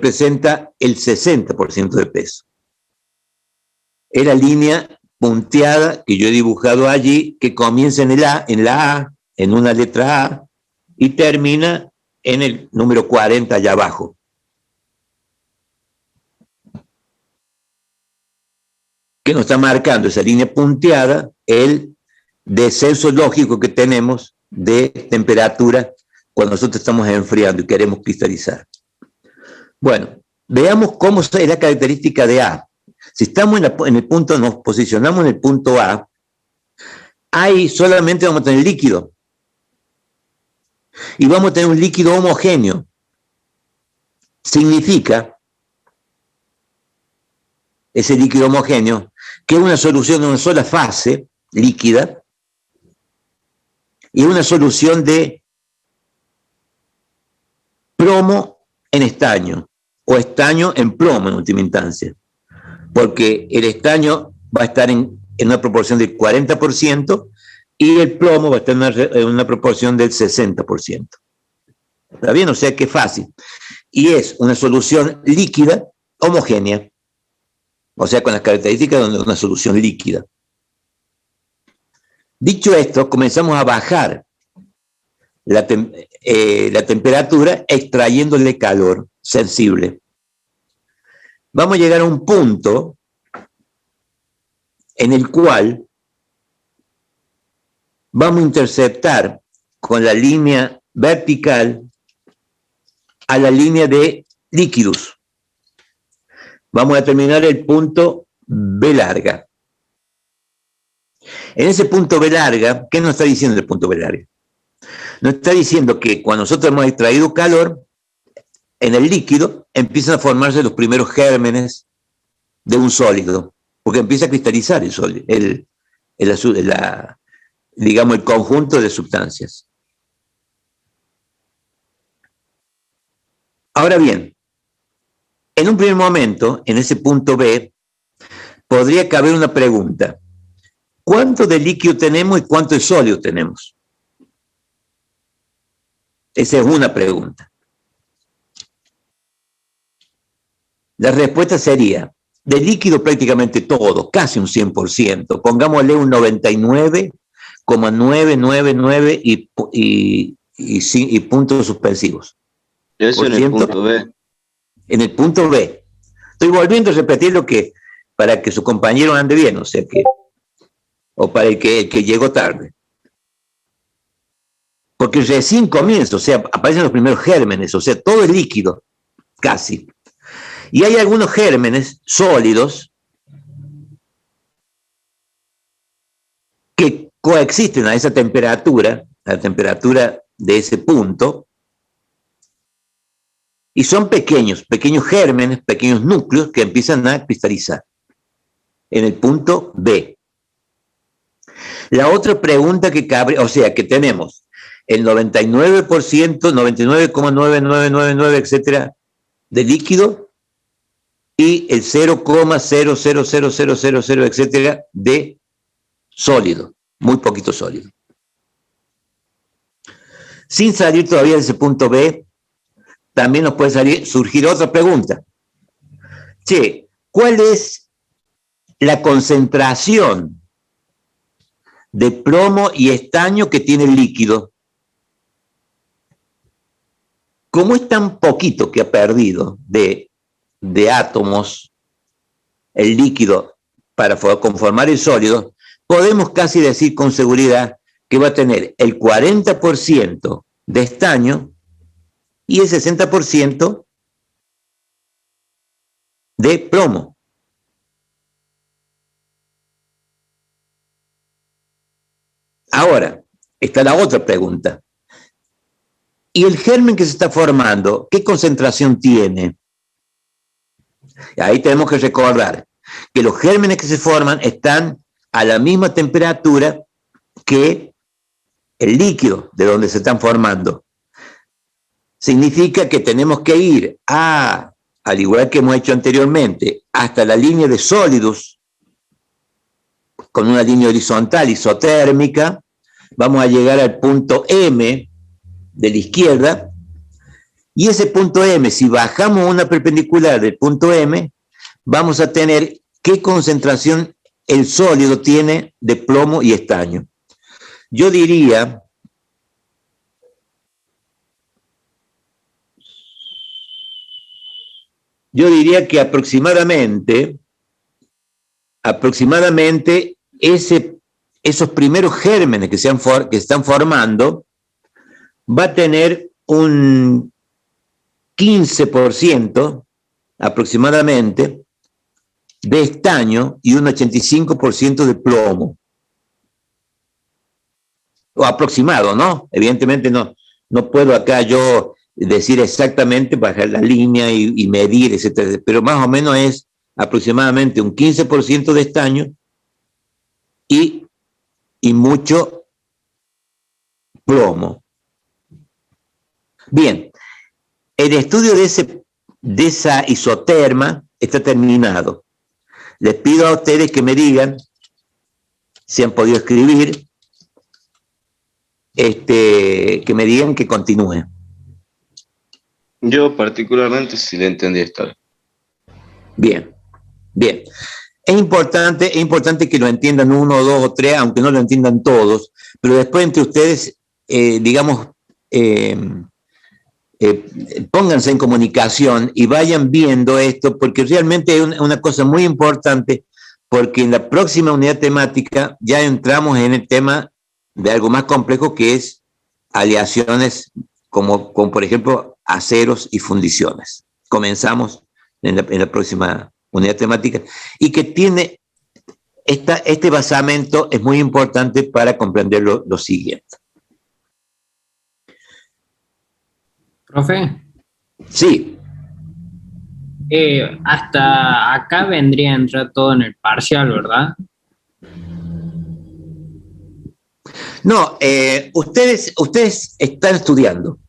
representa el 60% de peso. Es la línea punteada que yo he dibujado allí, que comienza en la A, en una letra A, y termina en el número 40 allá abajo. Que nos está marcando esa línea punteada el descenso lógico que tenemos de temperatura cuando nosotros estamos enfriando y queremos cristalizar. Bueno, veamos cómo es la característica de A. Si estamos en el punto, nos posicionamos en el punto A, ahí solamente vamos a tener líquido. Y vamos a tener un líquido homogéneo. Significa, ese líquido homogéneo, que es una solución de una sola fase líquida y una solución de plomo en estaño o estaño en plomo en última instancia, porque el estaño va a estar en una proporción del 40% y el plomo va a estar en una proporción del 60%. ¿Está bien? O sea que es fácil. Y es una solución líquida homogénea, o sea, con las características de una solución líquida. Dicho esto, comenzamos a bajar la temperatura extrayéndole calor sensible. Vamos a llegar a un punto en el cual vamos a interceptar con la línea vertical a la línea de líquidos. Vamos a terminar el punto B larga. En ese punto B larga, ¿qué nos está diciendo el punto B larga? Nos está diciendo que cuando nosotros hemos extraído calor, en el líquido empiezan a formarse los primeros gérmenes de un sólido, porque empieza a cristalizar el sólido, digamos, el conjunto de sustancias. Ahora bien, en un primer momento, en ese punto B, podría caber una pregunta. ¿Cuánto de líquido tenemos y cuánto de sólido tenemos? Esa es una pregunta. La respuesta sería, de líquido prácticamente todo, casi un 100%, pongámosle un 99,999 y puntos suspensivos. Eso en el punto B. En el punto B. Estoy volviendo a repetir lo que, para que su compañero ande bien, o sea que, o para el que llegó tarde. Porque recién comienza, o sea, aparecen los primeros gérmenes, o sea, todo es líquido, casi. Y hay algunos gérmenes sólidos que coexisten a esa temperatura, a la temperatura de ese punto, y son pequeños gérmenes, pequeños núcleos que empiezan a cristalizar en el punto B. La otra pregunta que cabe, o sea, que tenemos el 99%, 99,9999, etcétera, de líquido y el 0,000000, etcétera, de sólido, muy poquito sólido. Sin salir todavía de ese punto B, también nos puede surgir otra pregunta. Che, ¿cuál es la concentración de plomo y estaño que tiene el líquido? Como es tan poquito que ha perdido de átomos el líquido para conformar el sólido, podemos casi decir con seguridad que va a tener el 40% de estaño y el 60% de plomo. Ahora, está la otra pregunta. ¿Y el germen que se está formando, qué concentración tiene? Ahí tenemos que recordar que los gérmenes que se forman están a la misma temperatura que el líquido de donde se están formando. Significa que tenemos que ir al igual que hemos hecho anteriormente, hasta la línea de sólidos, con una línea horizontal isotérmica. Vamos a llegar al punto M de la izquierda, Y ese punto M, si bajamos una perpendicular del punto M, vamos a tener qué concentración el sólido tiene de plomo y estaño. Yo diría que aproximadamente esos primeros gérmenes que están formando va a tener un 15% aproximadamente de estaño y un 85% de plomo. O aproximado, ¿no? Evidentemente no puedo acá yo decir exactamente, bajar la línea y medir, etcétera, pero más o menos es aproximadamente un 15% de estaño y mucho plomo. Bien, el estudio de esa isoterma está terminado. Les pido a ustedes que me digan si han podido escribir, que me digan que continúe. Yo particularmente sí le entendí esta. Bien, bien. Es importante que lo entiendan uno, dos o tres, aunque no lo entiendan todos, pero después entre ustedes, pónganse en comunicación y vayan viendo esto, porque realmente es una cosa muy importante, porque en la próxima unidad temática ya entramos en el tema de algo más complejo, que es aleaciones como por ejemplo aceros y fundiciones. Comenzamos en la próxima unidad temática, y que tiene este basamento es muy importante para comprender lo siguiente. Profe. Sí. Hasta acá vendría a entrar todo en el parcial, ¿verdad? No, ustedes están estudiando.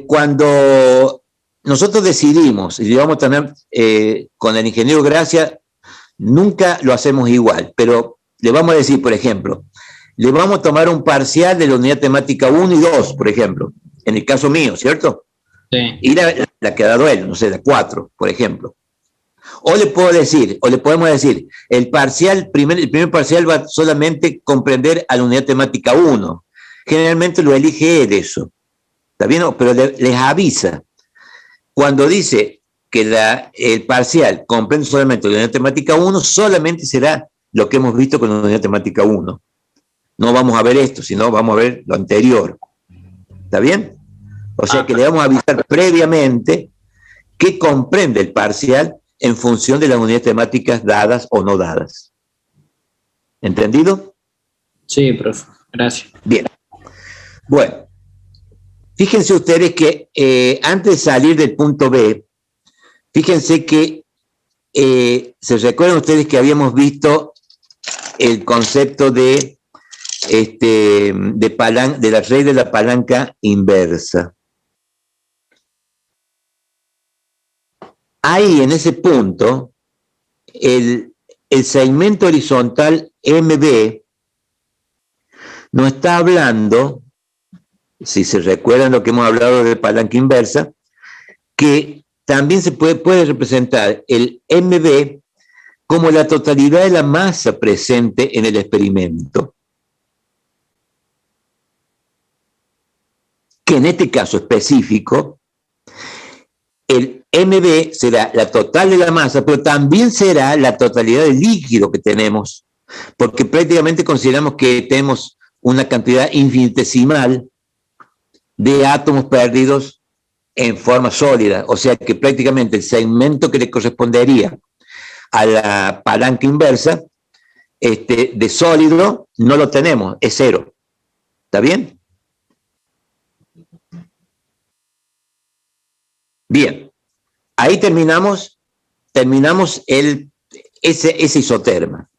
Cuando nosotros decidimos, y vamos a tener con el ingeniero Gracia, nunca lo hacemos igual, pero le vamos a decir, por ejemplo, le vamos a tomar un parcial de la unidad temática 1 y 2, por ejemplo, en el caso mío, ¿cierto? Sí. Y la que ha dado él, no sé, la 4, por ejemplo. O le podemos decir, el primer parcial va solamente comprender a la unidad temática 1. Generalmente lo elige él eso. ¿Está bien? Pero les avisa. Cuando dice que el parcial comprende solamente la unidad temática 1, solamente será lo que hemos visto con la unidad temática 1. No vamos a ver esto, sino vamos a ver lo anterior. ¿Está bien? O sea que le vamos a avisar previamente qué comprende el parcial en función de las unidades temáticas dadas o no dadas. ¿Entendido? Sí, profe. Gracias. Bien. Bueno, fíjense ustedes que antes de salir del punto B, fíjense que se recuerdan ustedes que habíamos visto el concepto de la red de la palanca inversa. Ahí, en ese punto, el segmento horizontal MB nos está hablando, si se recuerdan lo que hemos hablado de palanca inversa, que también se puede representar el MB como la totalidad de la masa presente en el experimento, que en este caso específico, el MB será la total de la masa, pero también será la totalidad del líquido que tenemos, porque prácticamente consideramos que tenemos una cantidad infinitesimal de átomos perdidos en forma sólida, o sea que prácticamente el segmento que le correspondería a la palanca inversa de sólido no lo tenemos, es 0. ¿Está bien? Bien, ahí terminamos ese isoterma.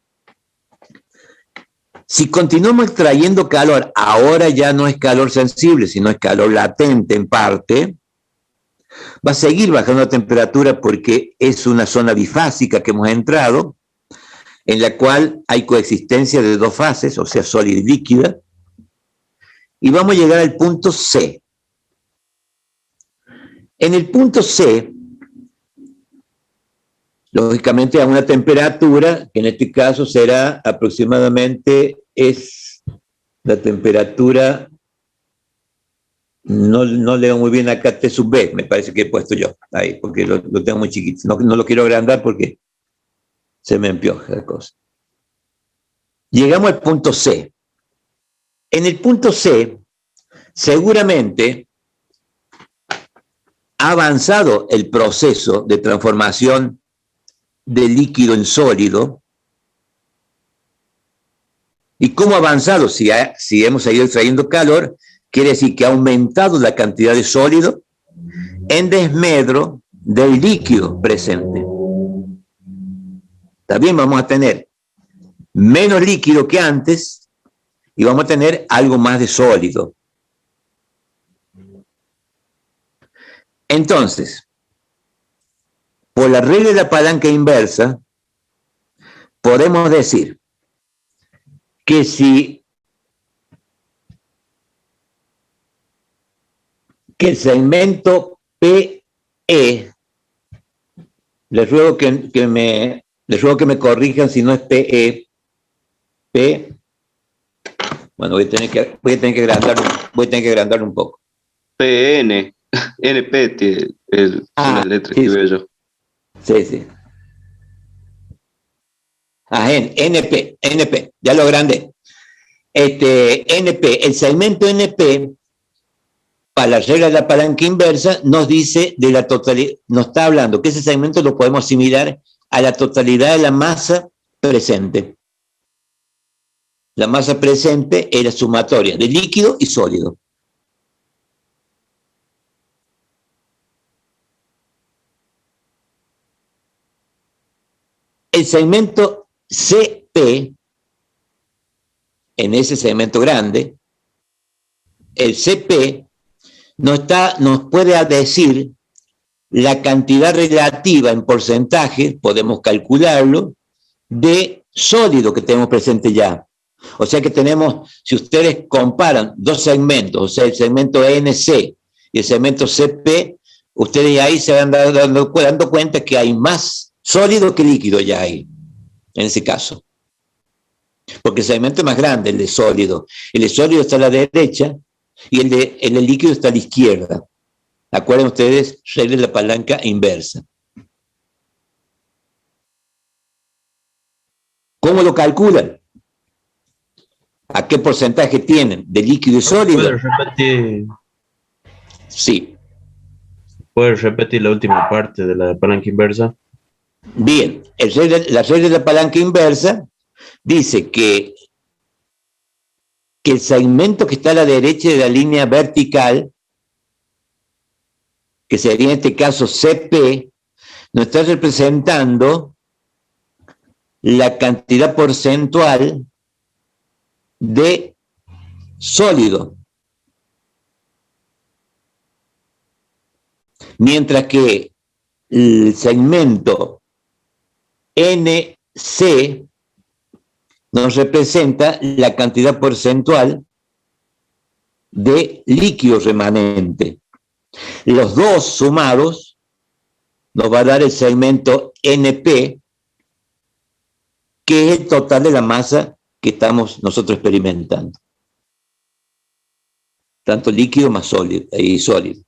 Si continuamos extrayendo calor, ahora ya no es calor sensible, sino es calor latente en parte, va a seguir bajando la temperatura porque es una zona bifásica que hemos entrado, en la cual hay coexistencia de dos fases, o sea, sólida y líquida, y vamos a llegar al punto C. En el punto C, lógicamente a una temperatura, que en este caso será aproximadamente, es la temperatura, no leo muy bien acá, T sub B, me parece que he puesto yo, ahí, porque lo tengo muy chiquito. No lo quiero agrandar porque se me empioja la cosa. Llegamos al punto C. En el punto C, seguramente ha avanzado el proceso de transformación de líquido en sólido. ¿Y cómo ha avanzado? Si hemos seguido extrayendo calor, quiere decir que ha aumentado la cantidad de sólido en desmedro del líquido presente. También vamos a tener menos líquido que antes y vamos a tener algo más de sólido. Entonces, por la regla de la palanca inversa, podemos decir que el segmento PE, les ruego que me corrijan si no es PE, bueno, voy a tener que agrandarlo un poco. PN, NP, son las letras sí, que veo yo. Sí. NP, ya lo agrandé. NP, el segmento NP, para la regla de la palanca inversa, nos dice de la totalidad, nos está hablando que ese segmento lo podemos asimilar a la totalidad de la masa presente. La masa presente es la sumatoria de líquido y sólido. El segmento CP, en ese segmento grande, el CP nos puede decir la cantidad relativa en porcentaje, podemos calcularlo, de sólido que tenemos presente ya. O sea que tenemos, si ustedes comparan dos segmentos, o sea, el segmento NC y el segmento CP, ustedes ahí se van dando cuenta que hay más sólido que líquido ya hay, en ese caso. Porque el segmento es más grande, el de sólido. El de sólido está a la derecha y el de líquido está a la izquierda. Acuerden ustedes, regla de la palanca inversa. ¿Cómo lo calculan? ¿A qué porcentaje tienen de líquido y sólido? ¿Puedes repetir? Sí. ¿Puedes repetir la última parte de la palanca inversa? Bien, la regla de la palanca inversa dice que el segmento que está a la derecha de la línea vertical, que sería en este caso CP, nos está representando la cantidad porcentual de sólido. Mientras que el segmento NC nos representa la cantidad porcentual de líquido remanente. Los dos sumados nos va a dar el segmento NP, que es el total de la masa que estamos nosotros experimentando. Tanto líquido más sólido y sólido.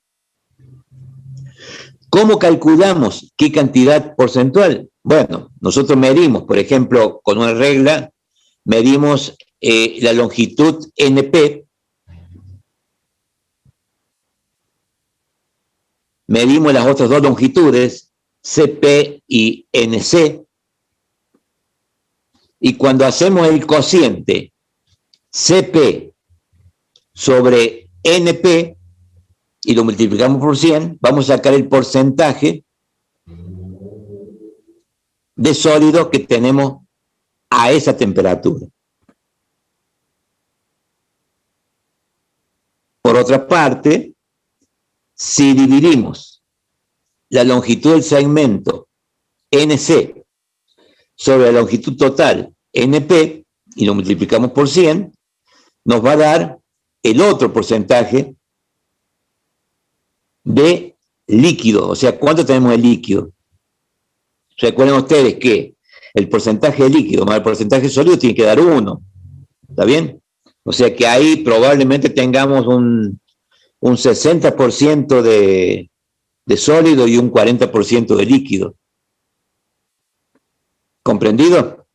¿Cómo calculamos qué cantidad porcentual? Bueno, nosotros medimos, por ejemplo, con una regla, medimos la longitud NP, medimos las otras dos longitudes, CP y NC, y cuando hacemos el cociente CP sobre NP y lo multiplicamos por 100, vamos a sacar el porcentaje de sólido que tenemos a esa temperatura. Por otra parte, si dividimos la longitud del segmento NC sobre la longitud total NP y lo multiplicamos por 100, nos va a dar el otro porcentaje de líquido, o sea, ¿cuánto tenemos de líquido? Recuerden ustedes que el porcentaje de líquido más el porcentaje sólido tiene que dar 1, ¿está bien? O sea que ahí probablemente tengamos un 60% de sólido y un 40% de líquido. ¿Comprendido?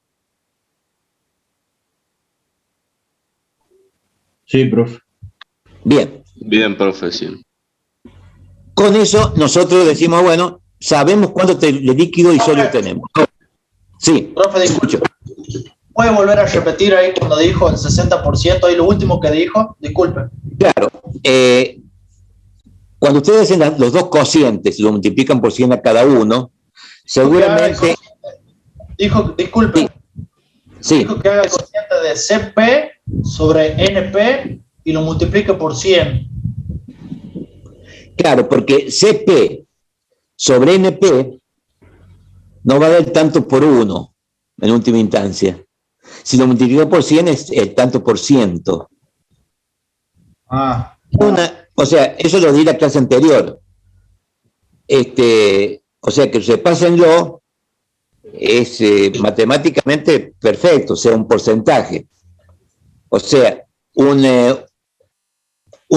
Sí, profe. Bien. Bien, profe, sí. Con eso nosotros decimos, bueno, sabemos cuánto de líquido y sólido tenemos. Sí, Profe, escucho. ¿Puede volver a repetir ahí cuando dijo el 60%, ahí lo último que dijo? Disculpe. Claro. Cuando ustedes hacen los dos cocientes y lo multiplican por 100 a cada uno, seguramente... Disculpe. Sí. Dijo que haga el cociente de CP sobre NP y lo multiplique por 100. Claro, porque CP sobre NP no va a dar tanto por 1 en última instancia. Si lo multiplico por 100 es el tanto por ciento. O sea, eso lo di la clase anterior. O sea, que repásenlo, es matemáticamente perfecto, o sea, un porcentaje. O sea, un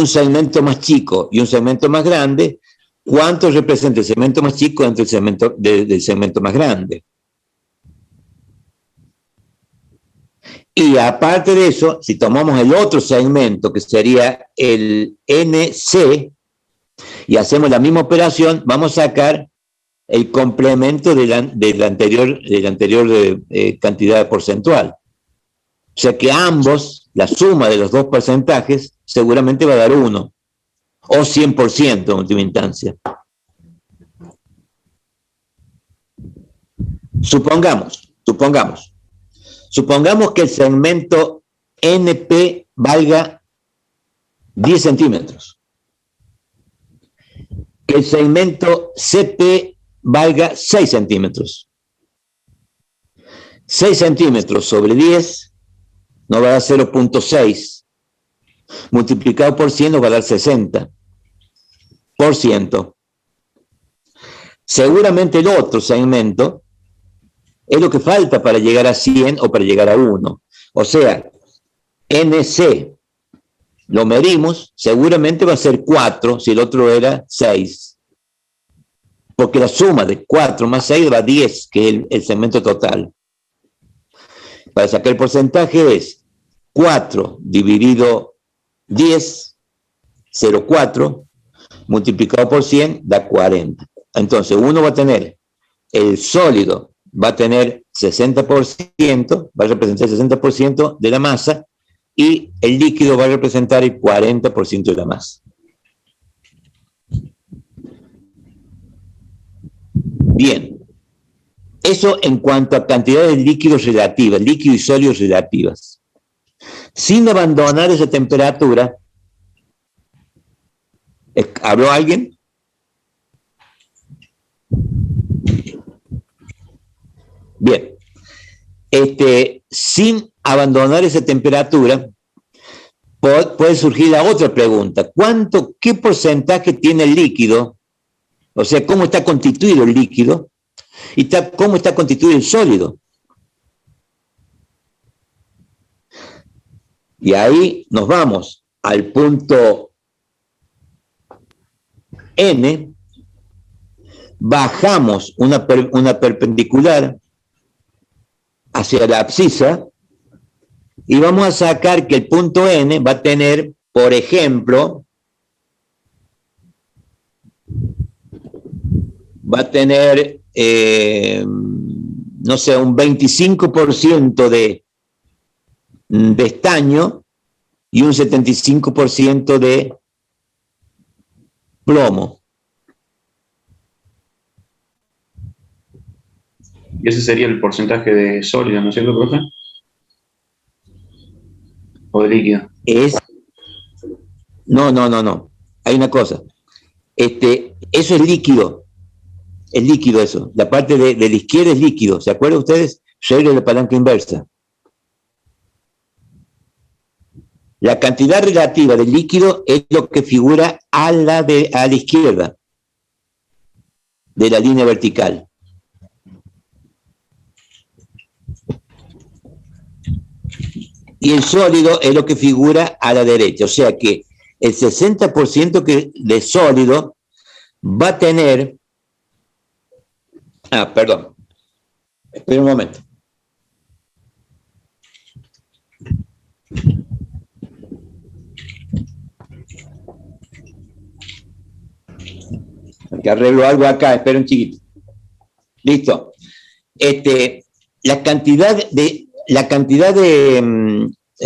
segmento más chico y un segmento más grande, ¿cuánto representa el segmento más chico dentro del segmento más grande? Y aparte de eso, si tomamos el otro segmento, que sería el NC, y hacemos la misma operación, vamos a sacar el complemento de la anterior cantidad porcentual. O sea que ambos, la suma de los dos porcentajes, seguramente va a dar 1, o 100% en última instancia. Supongamos que el segmento NP valga 10 centímetros, que el segmento CP valga 6 centímetros. 6 centímetros sobre 10 nos va a dar 0.6. Multiplicado por 100 nos va a dar 60%. Seguramente el otro segmento es lo que falta para llegar a 100 o para llegar a 1. O sea, NC lo medimos, seguramente va a ser 4 si el otro era 6. Porque la suma de 4 más 6 va a 10, que es el segmento total. Para sacar el porcentaje es 4 dividido 10, 0,4, multiplicado por 100 da 40. Entonces uno va a tener, el sólido va a tener 60%, va a representar el 60% de la masa, y el líquido va a representar el 40% de la masa. Bien, eso en cuanto a cantidades de líquidos relativas, líquido y sólidos relativas. Sin abandonar esa temperatura, ¿habló alguien? Bien, sin abandonar esa temperatura, puede surgir la otra pregunta. ¿Qué porcentaje tiene el líquido? O sea, ¿cómo está constituido el líquido? ¿Y cómo está constituido el sólido? Y ahí nos vamos al punto N, bajamos una perpendicular hacia la abscisa y vamos a sacar que el punto N va a tener, por ejemplo, va a tener, no sé, un 25% de estaño y un 75% de plomo. Y ese sería el porcentaje de sólido, ¿no es cierto, profe? ¿O de líquido? No. Hay una cosa. Eso es líquido. Es líquido eso. La parte de la izquierda es líquido. ¿Se acuerdan ustedes? Regla de la palanca inversa. La cantidad relativa de líquido es lo que figura a la izquierda. de la línea vertical. Y el sólido es lo que figura a la derecha. O sea que el 60% de sólido va a tener... perdón. Espera un momento. Que arreglo algo acá, espera un chiquito. Listo. La cantidad de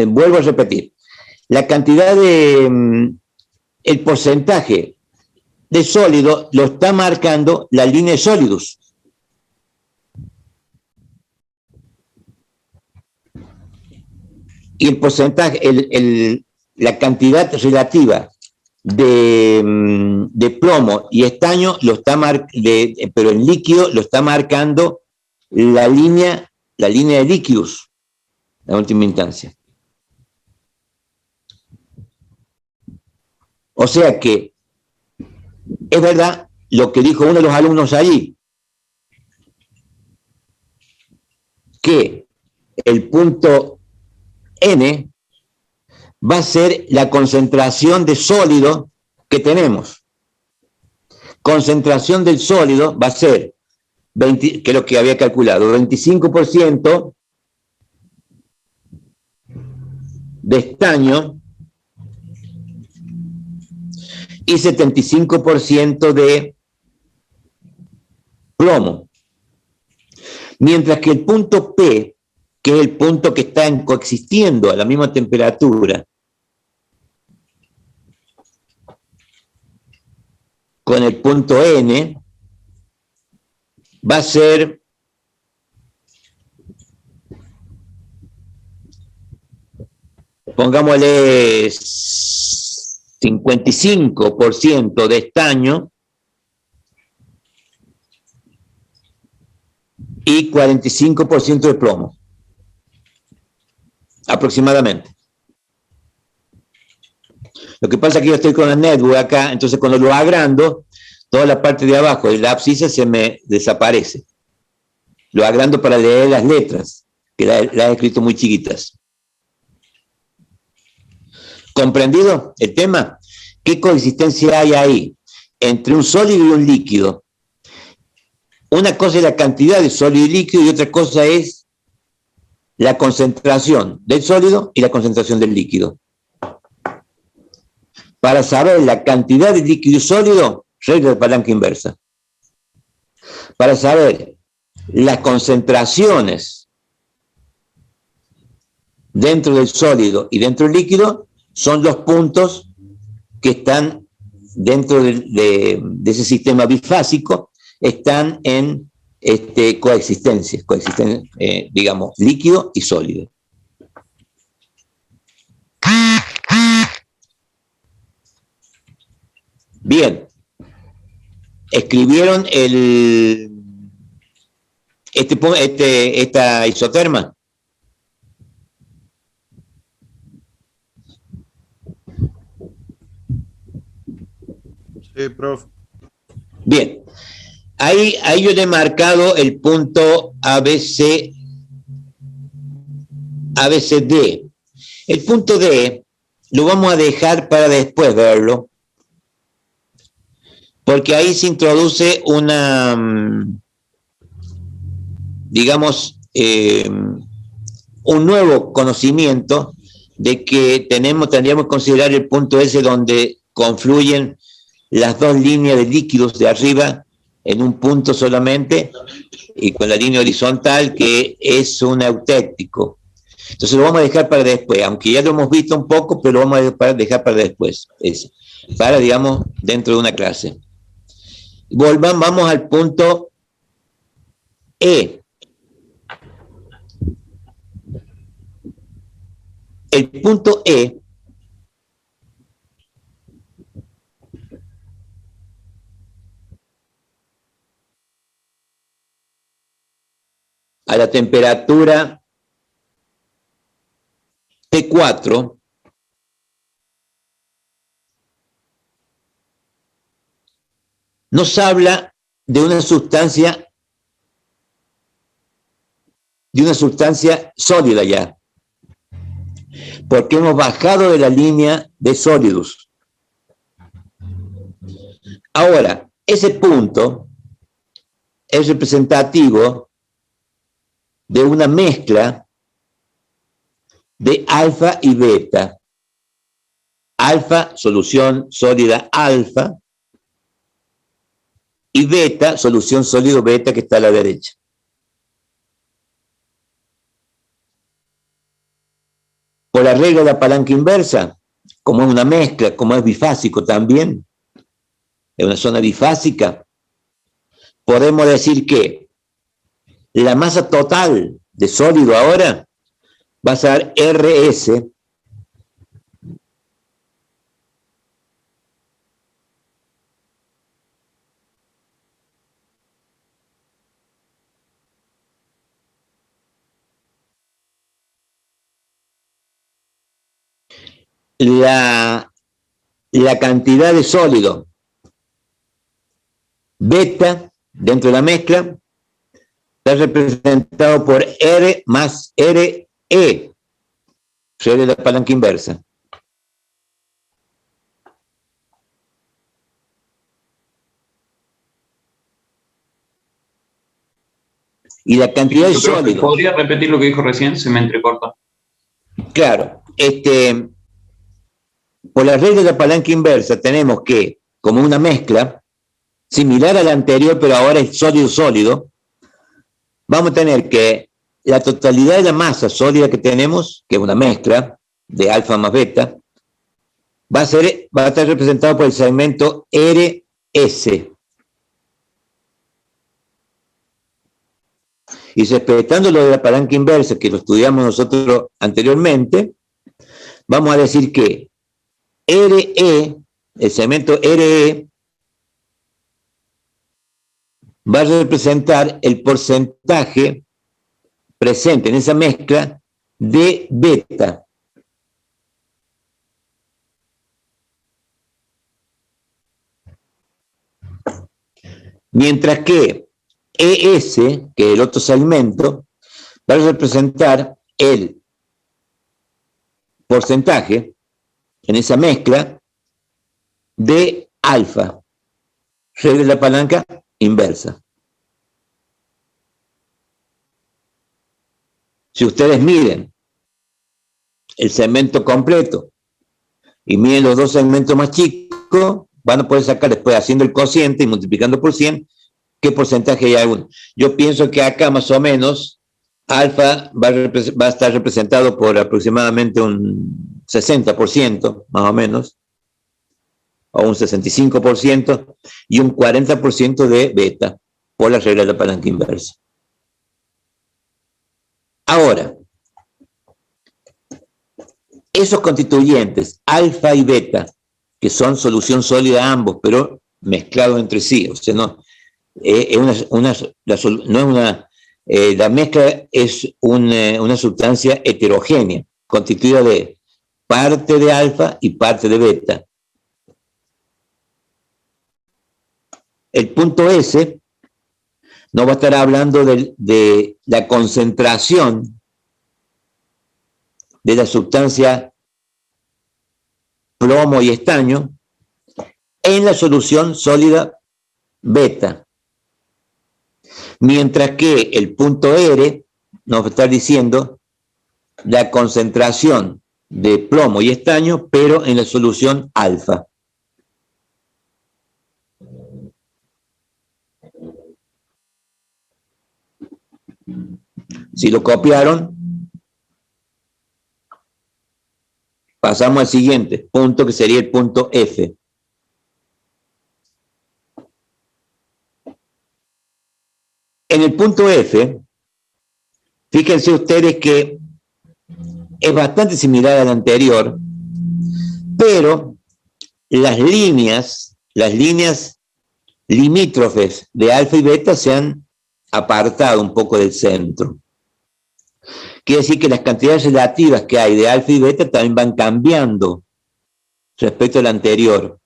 vuelvo a repetir, la cantidad el porcentaje de sólido lo está marcando la línea de sólidos. Y el porcentaje, la cantidad relativa de plomo y estaño lo está pero en líquido lo está marcando la línea de líquidos, en última instancia. O sea que es verdad lo que dijo uno de los alumnos allí, que el punto N va a ser la concentración de sólido que tenemos. Concentración del sólido va a ser, que es lo que había calculado, 25% de estaño y 75% de plomo. Mientras que el punto P, que es el punto que está coexistiendo a la misma temperatura con el punto N, va a ser pongámosle 55% de estaño y 45% de plomo, aproximadamente. Lo que pasa es que yo estoy con la netbook acá, entonces cuando lo agrando, toda la parte de abajo de la abscisa se me desaparece. Lo agrando para leer las letras, que las he escrito muy chiquitas. ¿Comprendido el tema? ¿Qué coexistencia hay ahí entre un sólido y un líquido? Una cosa es la cantidad de sólido y líquido y otra cosa es la concentración del sólido y la concentración del líquido. Para saber la cantidad de líquido y sólido, regla de palanca inversa. Para saber las concentraciones dentro del sólido y dentro del líquido, son los puntos que están dentro de ese sistema bifásico, están en coexistencia, digamos, líquido y sólido. Bien, escribieron esta isoterma. Sí, profe. Bien, ahí yo le he marcado el punto ABCD. El punto D lo vamos a dejar para después verlo, porque ahí se introduce una, digamos, un nuevo conocimiento de que tendríamos que considerar el punto S donde confluyen las dos líneas de líquidos de arriba en un punto solamente y con la línea horizontal que es un eutéctico. Entonces lo vamos a dejar para después, aunque ya lo hemos visto un poco, pero lo vamos a dejar para después, para, digamos, dentro de una clase. Vamos al punto E. El punto E a la temperatura T4 nos habla de una sustancia sólida ya, porque hemos bajado de la línea de sólidos. Ahora, ese punto es representativo de una mezcla de alfa y beta. Alfa, solución sólida alfa, y beta, solución sólido beta, que está a la derecha. Por la regla de la palanca inversa, como es una mezcla, como es bifásico también, es una zona bifásica, podemos decir que la masa total de sólido ahora va a ser RS la cantidad de sólido beta dentro de la mezcla está representado por R más RE, de la palanca inversa. Y la cantidad de sólido. ¿Podría repetir lo que dijo recién? Se me entrecorta. Claro, por la regla de la palanca inversa tenemos que, como una mezcla, similar a la anterior, pero ahora es sólido-sólido, vamos a tener que la totalidad de la masa sólida que tenemos, que es una mezcla de alfa más beta, va a estar representado por el segmento RS. Y respetando lo de la palanca inversa, que lo estudiamos nosotros anteriormente, vamos a decir que RE, el segmento RE, va a representar el porcentaje presente en esa mezcla de beta. Mientras que ES, que es el otro segmento, va a representar el porcentaje en esa mezcla de alfa, regla de la palanca inversa. Si ustedes miden el segmento completo y miden los dos segmentos más chicos, van a poder sacar después, haciendo el cociente y multiplicando por 100, qué porcentaje hay alguno. Yo pienso que acá más o menos alfa va a estar representado por aproximadamente un 60%, más o menos, o un 65%, y un 40% de beta, por la regla de la palanca inversa. Ahora, esos constituyentes, alfa y beta, que son solución sólida ambos, pero mezclados entre sí, o sea, no es la mezcla es una sustancia heterogénea, constituida de parte de alfa y parte de beta. El punto S nos va a estar hablando de la concentración de la sustancia plomo y estaño en la solución sólida beta. Mientras que el punto R nos va a estar diciendo la concentración de plomo y estaño, pero en la solución alfa. Si lo copiaron, pasamos al siguiente punto, que sería el punto F. En el punto F, fíjense ustedes que es bastante similar al anterior, pero las líneas limítrofes de alfa y beta se han apartado un poco del centro. Quiere decir que las cantidades relativas que hay de alfa y beta también van cambiando respecto al anterior.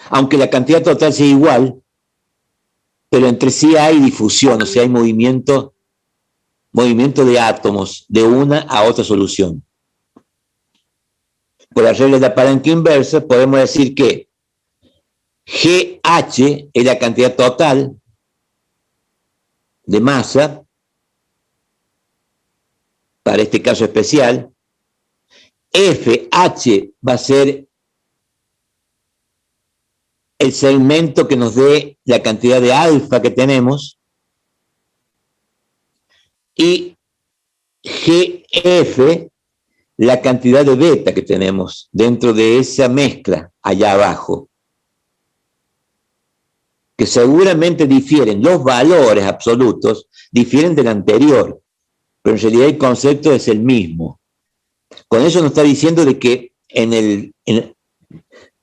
Aunque la cantidad total sea igual, pero entre sí hay difusión, o sea, hay movimiento de átomos de una a otra solución. Por la regla de la palanca inversa, podemos decir que GH es la cantidad total de masa, para este caso especial. FH va a ser el segmento que nos dé la cantidad de alfa que tenemos, y GF la cantidad de beta que tenemos dentro de esa mezcla allá abajo, que seguramente difieren, los valores absolutos difieren del anterior, pero en realidad el concepto es el mismo. Con eso nos está diciendo de que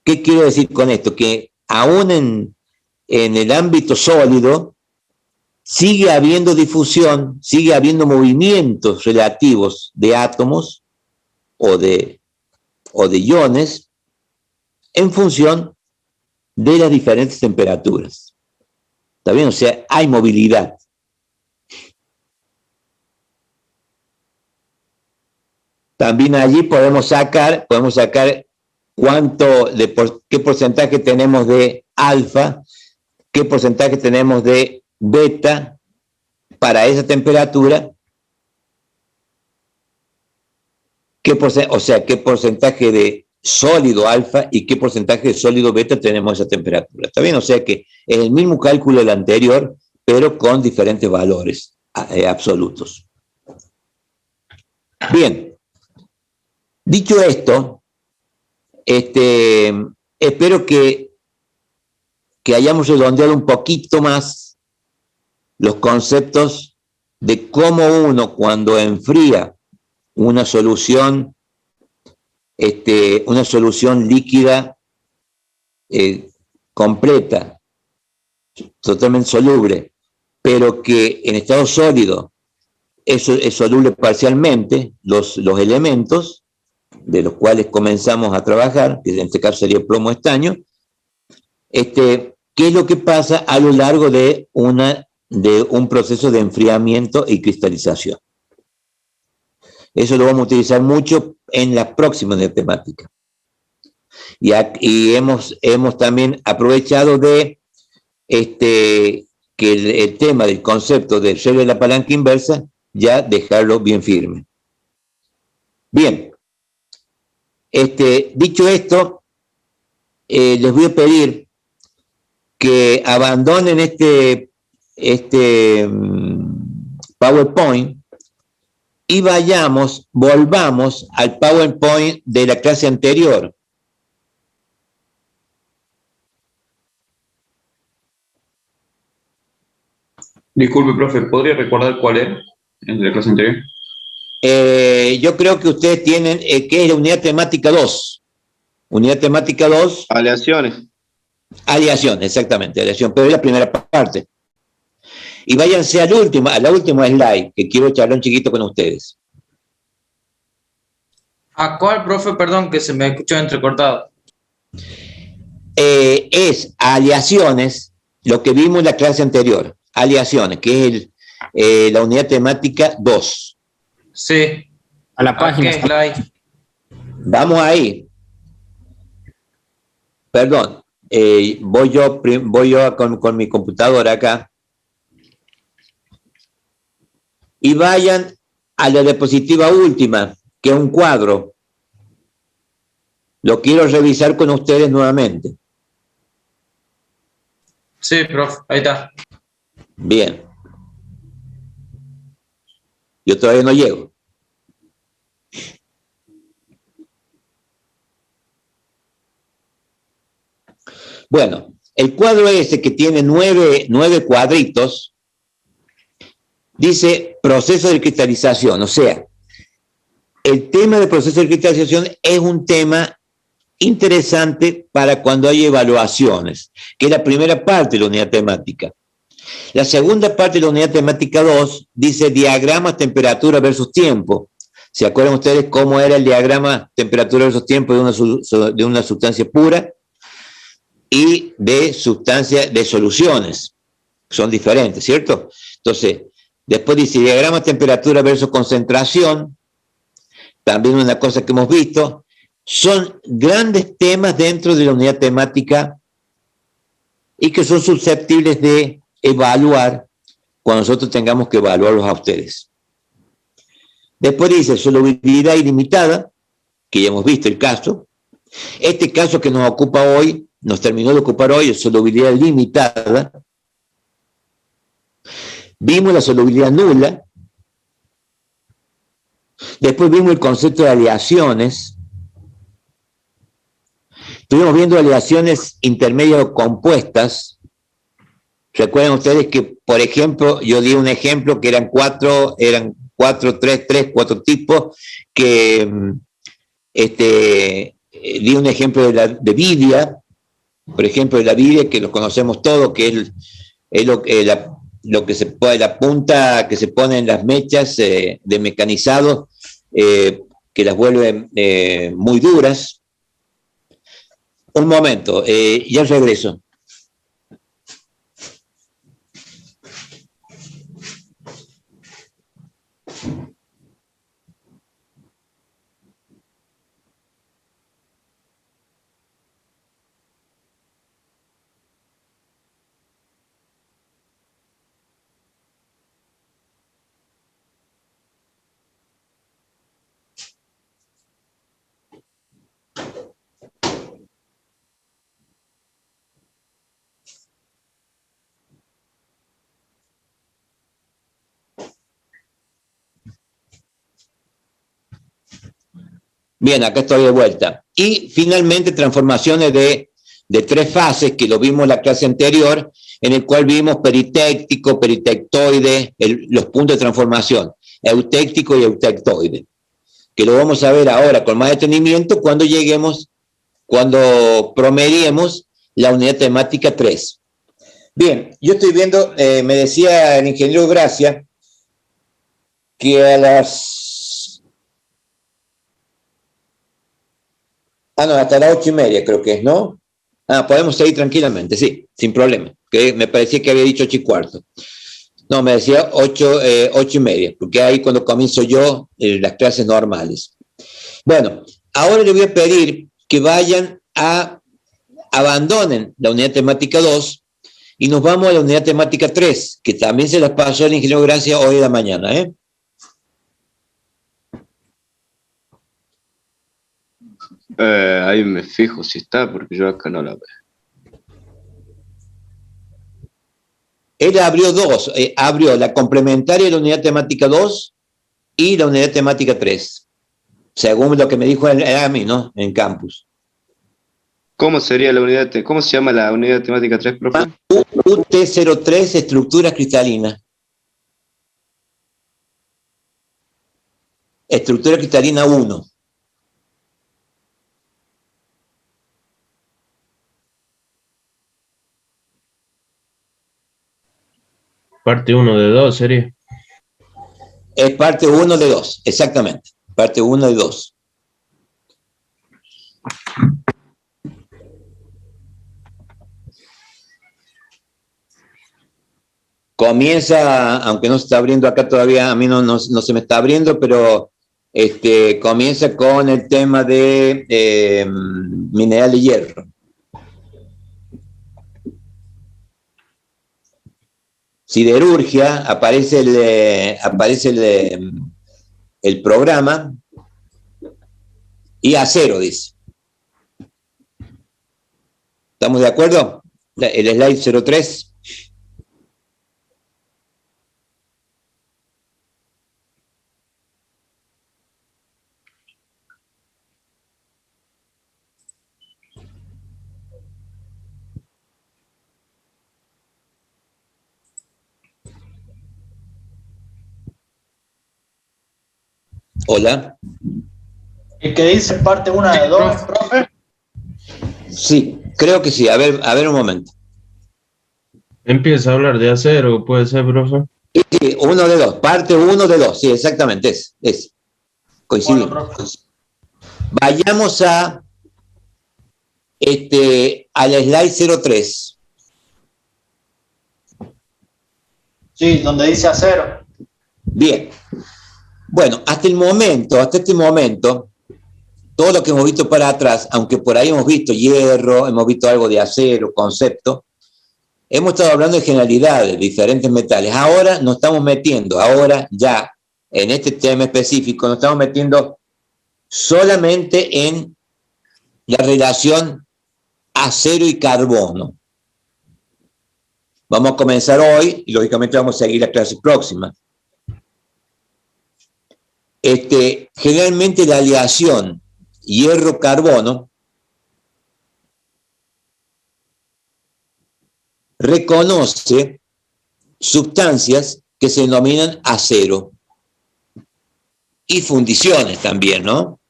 ¿qué quiero decir con esto? Que aún en el ámbito sólido sigue habiendo difusión, sigue habiendo movimientos relativos de átomos o de iones en función de las diferentes temperaturas. ¿Está bien? O sea, hay movilidad. También allí podemos sacar qué porcentaje tenemos de alfa, qué porcentaje tenemos de beta para esa temperatura, qué porcentaje de sólido alfa y qué porcentaje de sólido beta tenemos a esa temperatura. ¿Está bien? O sea que es el mismo cálculo del anterior, pero con diferentes valores absolutos. Bien. Dicho esto, espero que hayamos redondeado un poquito más los conceptos de cómo uno, cuando enfría una solución líquida completa, totalmente soluble, pero que en estado sólido es soluble parcialmente, los elementos de los cuales comenzamos a trabajar, que en este caso sería plomo estaño, qué es lo que pasa a lo largo de un proceso de enfriamiento y cristalización. Eso lo vamos a utilizar mucho en la próxima temática. Y hemos también aprovechado de que el tema del concepto de regla de la palanca inversa, ya dejarlo bien firme. Bien. Dicho esto, les voy a pedir que abandonen este PowerPoint y volvamos al PowerPoint de la clase anterior. Disculpe, profe, ¿podría recordar cuál es el de la clase anterior? Yo creo que ustedes tienen, que es la unidad temática 2. Unidad temática 2. Aleaciones. Aleación, exactamente, aleación, pero es la primera parte. Y váyanse a la última slide, que quiero charlar un chiquito con ustedes. ¿A cuál, profe? Perdón, que se me escuchó entrecortado. Es aleaciones, lo que vimos en la clase anterior. Aleaciones, que es la unidad temática 2. Sí. A la página. ¿A qué slide? Vamos ahí. Perdón, voy yo con mi computadora acá. Y vayan a la diapositiva última, que es un cuadro. Lo quiero revisar con ustedes nuevamente. Sí, profe, ahí está. Bien. Yo todavía no llego. Bueno, el cuadro ese que tiene nueve cuadritos dice proceso de cristalización. O sea, el tema del proceso de cristalización es un tema interesante para cuando hay evaluaciones, que es la primera parte de la unidad temática. La segunda parte de la unidad temática 2 dice diagrama temperatura versus tiempo. ¿Se acuerdan ustedes cómo era el diagrama temperatura versus tiempo de una sustancia pura y de soluciones? son diferentes, ¿cierto? Entonces, después dice diagrama temperatura versus concentración, también una cosa que hemos visto, son grandes temas dentro de la unidad temática y que son susceptibles de evaluar cuando nosotros tengamos que evaluarlos a ustedes. Después dice solubilidad ilimitada, que ya hemos visto el caso. Este caso que nos ocupa hoy, nos terminó de ocupar hoy, es solubilidad limitada. Vimos la solubilidad nula. Después vimos el concepto de aleaciones. Estuvimos viendo aleaciones intermedias o compuestas. Recuerden ustedes que, por ejemplo, yo di un ejemplo que eran cuatro tipos, que di un ejemplo de vidia, por ejemplo, de la vidia, que lo conocemos todos, que es lo que se puede, la punta que se pone en las mechas de mecanizado, que las vuelve muy duras. Un momento, ya regreso. Bien, acá estoy de vuelta. Y finalmente transformaciones de 3 fases, que lo vimos en la clase anterior, en el cual vimos peritéctico, peritectoide, los puntos de transformación, eutéctico y eutectoide, que lo vamos a ver ahora con más detenimiento cuando promediemos la unidad temática 3. Bien, yo estoy viendo, me decía el ingeniero Gracia, que a las... hasta las 8:30 creo que es, ¿no? Podemos seguir tranquilamente, sí, sin problema. Que me parecía que había dicho 8:15. No, me decía 8:30, porque ahí cuando comienzo yo las clases normales. Bueno, ahora les voy a pedir que abandonen la unidad temática 2 y nos vamos a la unidad temática 3, que también se las pasó el ingeniero Gracia hoy de la mañana, ¿eh? Ahí me fijo si está, porque yo acá no la veo. Él abrió dos, abrió la complementaria de la unidad temática 2 y la unidad temática 3, según lo que me dijo a mí, ¿no? En campus. ¿Cómo sería la unidad? ¿Cómo se llama la unidad temática 3, profe? UT03, estructura cristalina. Estructura cristalina 1. Parte 1 de 2 sería. Es parte 1 de 2, exactamente. Parte 1 de 2. Comienza, aunque no se está abriendo acá todavía, a mí no se me está abriendo, pero comienza con el tema de mineral de hierro. Siderurgia, aparece el programa, y acero, dice. ¿Estamos de acuerdo? El slide 03. Hola. ¿El que dice parte 1 de 2, profe? Sí, creo que sí. A ver un momento. Empieza a hablar de acero, puede ser, profe. Sí, 1 de 2, parte 1 de 2, sí, exactamente, es. Coincidimos. Bueno, vayamos al slide 03. Sí, donde dice acero. Bien. Bueno, hasta este momento, todo lo que hemos visto para atrás, aunque por ahí hemos visto hierro, hemos visto algo de acero, concepto, hemos estado hablando de generalidades, diferentes metales. Ahora nos estamos metiendo, ahora ya en este tema específico, nos estamos metiendo solamente en la relación acero y carbono. Vamos a comenzar hoy y lógicamente vamos a seguir la clase próxima. Generalmente la aleación hierro-carbono reconoce sustancias que se denominan acero y fundiciones también, ¿no?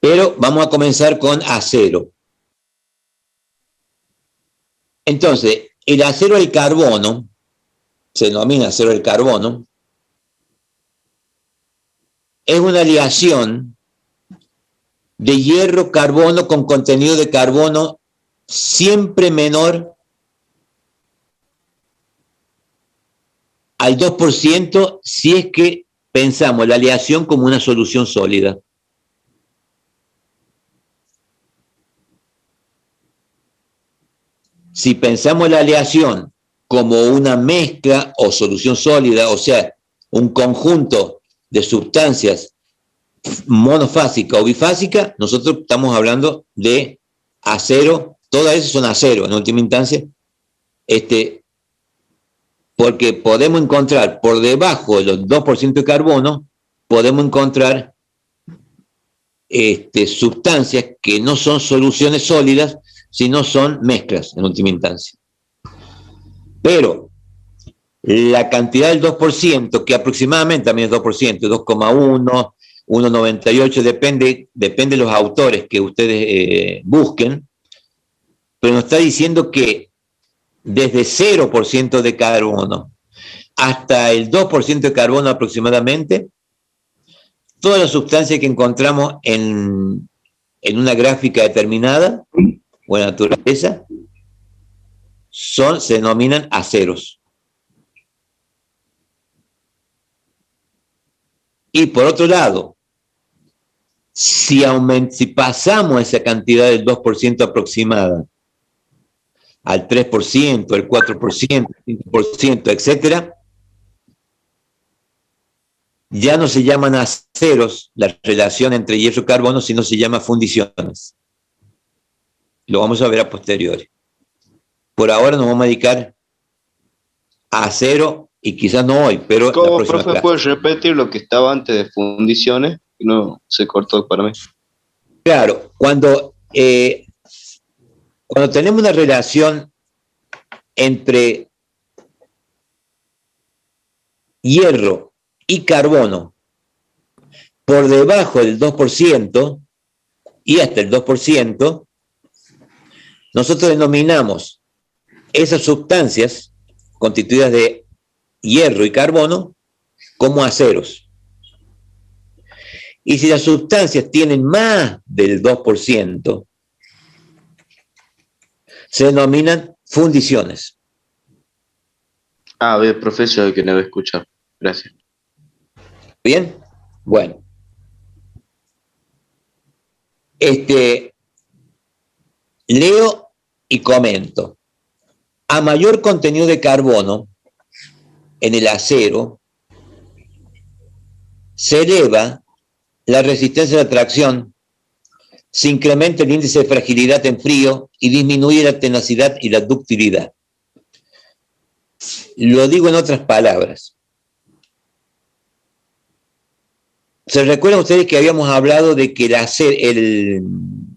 Pero vamos a comenzar con acero. Entonces, el acero al carbono, se denomina acero al carbono, es una aleación de hierro-carbono con contenido de carbono siempre menor al 2% si es que pensamos la aleación como una solución sólida. Si pensamos la aleación como una mezcla o solución sólida, o sea, un conjunto de sustancias monofásica o bifásica, nosotros estamos hablando de acero, todas esas son acero en última instancia, porque podemos encontrar por debajo de los 2% de carbono, podemos encontrar sustancias que no son soluciones sólidas, sino son mezclas en última instancia. Pero la cantidad del 2%, que aproximadamente también es 2%, 2,1, 1,98, depende de los autores que ustedes busquen, pero nos está diciendo que desde 0% de carbono hasta el 2% de carbono aproximadamente, todas las sustancias que encontramos en una gráfica determinada o en la naturaleza se denominan aceros. Y por otro lado, si pasamos esa cantidad del 2% aproximada al 3%, al 4%, al 5%, etcétera, ya no se llaman aceros la relación entre hierro y carbono, sino se llama fundiciones. Lo vamos a ver a posteriori. Por ahora nos vamos a dedicar a acero y quizás no hoy, pero la ¿Cómo, próxima profe, clase. puedes repetir lo que estaba antes de fundiciones? No, se cortó para mí. Claro, cuando tenemos una relación entre hierro y carbono por debajo del 2% y hasta el 2%, nosotros denominamos esas sustancias constituidas de hierro y carbono como aceros. Y si las sustancias tienen más del 2%, se denominan fundiciones. Ah, bien, profesor, que no voy a escuchar. Gracias. ¿Bien? Bueno. Leo y comento. A mayor contenido de carbono en el acero, se eleva la resistencia de la tracción, se incrementa el índice de fragilidad en frío y disminuye la tenacidad y la ductilidad. Lo digo en otras palabras. ¿Se recuerdan ustedes que habíamos hablado de que el acero,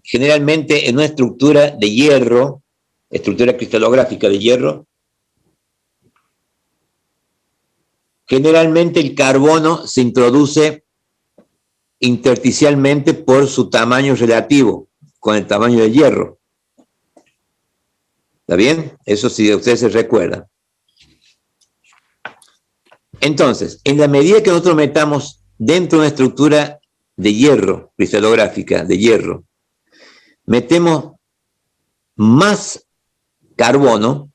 generalmente en una estructura de hierro, estructura cristalográfica de hierro, generalmente el carbono se introduce intersticialmente por su tamaño relativo con el tamaño del hierro? ¿Está bien? Eso sí, ustedes se recuerdan. Entonces, en la medida que nosotros metamos dentro de una estructura de hierro, cristalográfica, de hierro, metemos más carbono,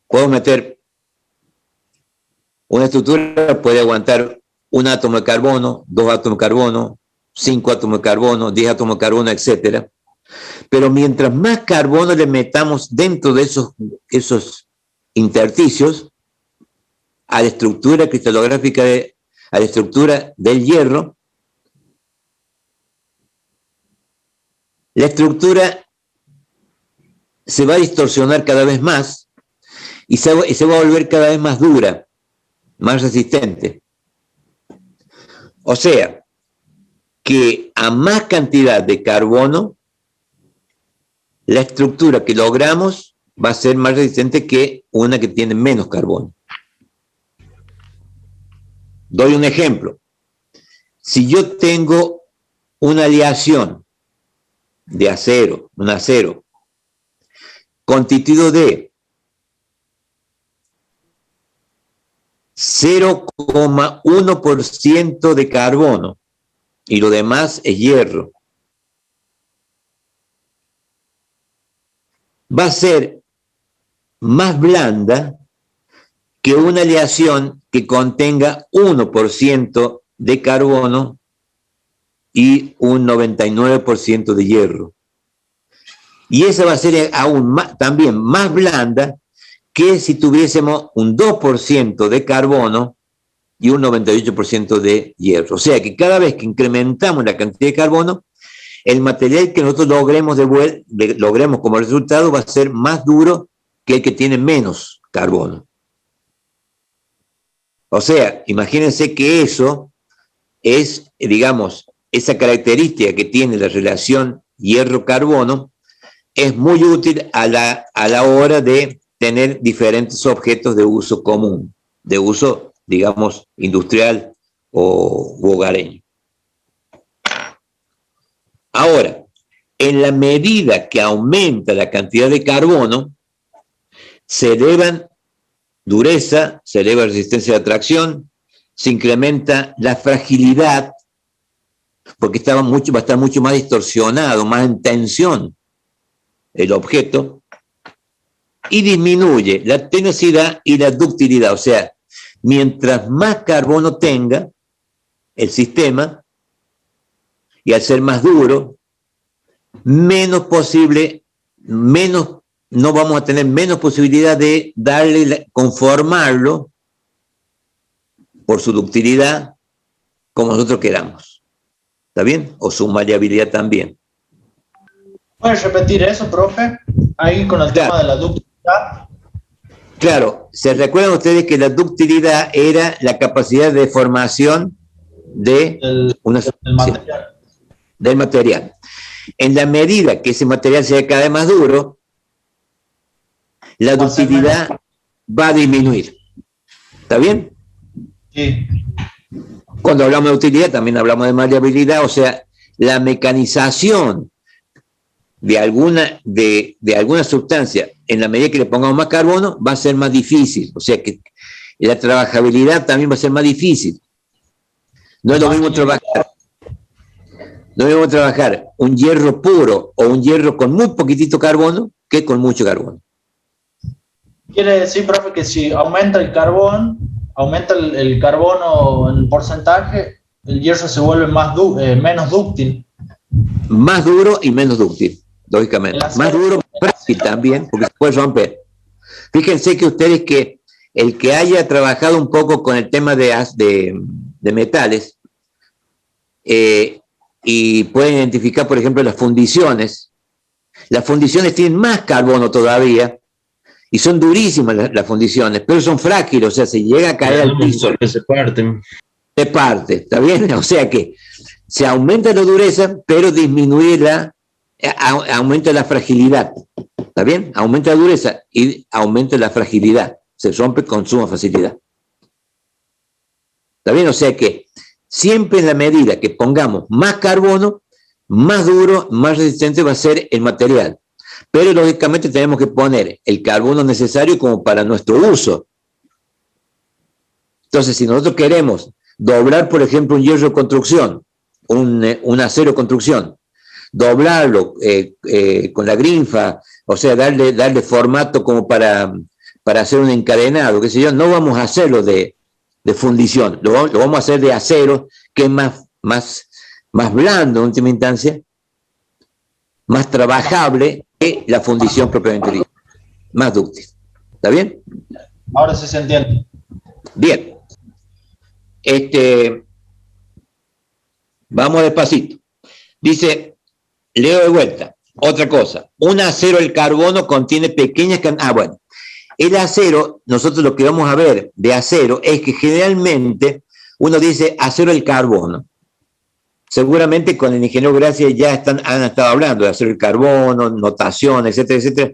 podemos meter Una estructura puede aguantar un átomo de carbono, 2 átomos de carbono, 5 átomos de carbono, 10 átomos de carbono, etc. Pero mientras más carbono le metamos dentro de esos intersticios, a la estructura cristalográfica, a la estructura del hierro, la estructura se va a distorsionar cada vez más y se va a volver cada vez más dura, más resistente. O sea, que a más cantidad de carbono, la estructura que logramos va a ser más resistente que una que tiene menos carbono. Doy un ejemplo. Si yo tengo una aleación de acero, un acero, constituido de 0,1% de carbono y lo demás es hierro, va a ser más blanda que una aleación que contenga 1% de carbono y un 99% de hierro. Y esa va a ser aún más, también más blanda que si tuviésemos un 2% de carbono y un 98% de hierro. O sea que cada vez que incrementamos la cantidad de carbono, el material que nosotros logremos como resultado va a ser más duro que el que tiene menos carbono. O sea, imagínense que eso es, digamos, esa característica que tiene la relación hierro-carbono es muy útil a la hora de tener diferentes objetos de uso común, de uso, digamos, industrial o hogareño. Ahora, en la medida que aumenta la cantidad de carbono, se elevan dureza, se eleva resistencia de atracción, se incrementa la fragilidad, porque va a estar mucho más distorsionado, más en tensión el objeto, y disminuye la tenacidad y la ductilidad. O sea, mientras más carbono tenga el sistema, y al ser más duro, no vamos a tener menos posibilidad de conformarlo por su ductilidad como nosotros queramos. ¿Está bien? O su maleabilidad también. ¿Puedes repetir eso, profe? Ahí con el tema de la ductilidad. Claro, ¿se recuerdan ustedes que la ductilidad era la capacidad de formación de del material? En la medida que ese material sea cada vez más duro, la ductilidad va a disminuir. ¿Está bien? Sí. Cuando hablamos de utilidad también hablamos de maleabilidad, o sea, la mecanización de alguna sustancia, en la medida que le pongamos más carbono, va a ser más difícil. O sea que la trabajabilidad también va a ser más difícil. No es lo mismo trabajar un hierro puro o un hierro con muy poquitito carbono que con mucho carbono. Quiere decir, profe, que si aumenta el carbono en porcentaje, el hierro se vuelve menos dúctil. Más duro y menos dúctil, lógicamente. Más duro, más frágil también, porque se puede romper. Fíjense que ustedes que el que haya trabajado un poco con el tema de metales, y pueden identificar, por ejemplo, las fundiciones tienen más carbono todavía, y son durísimas las fundiciones, pero son frágiles, o sea, se llega a caer al piso. Se parten. Se parte, ¿está bien? O sea que se aumenta la dureza, pero aumenta la fragilidad, ¿está bien? Aumenta la dureza y aumenta la fragilidad, se rompe con suma facilidad. ¿Está bien? O sea que siempre en la medida que pongamos más carbono, más duro, más resistente va a ser el material. Pero lógicamente tenemos que poner el carbono necesario como para nuestro uso. Entonces, si nosotros queremos doblar, por ejemplo, un hierro de construcción, un acero de construcción, doblarlo con la grinfa, o sea, darle formato como para hacer un encadenado, qué sé yo, no vamos a hacerlo de de fundición. Lo vamos a hacer de acero, que es más blando en última instancia, más trabajable que la fundición propiamente dicha, más dúctil. ¿Está bien? Ahora sí se entiende. Bien. Vamos despacito. Dice, leo de vuelta. Otra cosa. Un acero, el carbono, contiene pequeñas cantidades. Bueno. El acero, nosotros lo que vamos a ver de acero es que generalmente uno dice acero, el carbono. Seguramente con el ingeniero Gracia ya han estado hablando de acero, el carbono, notación, etcétera, etcétera.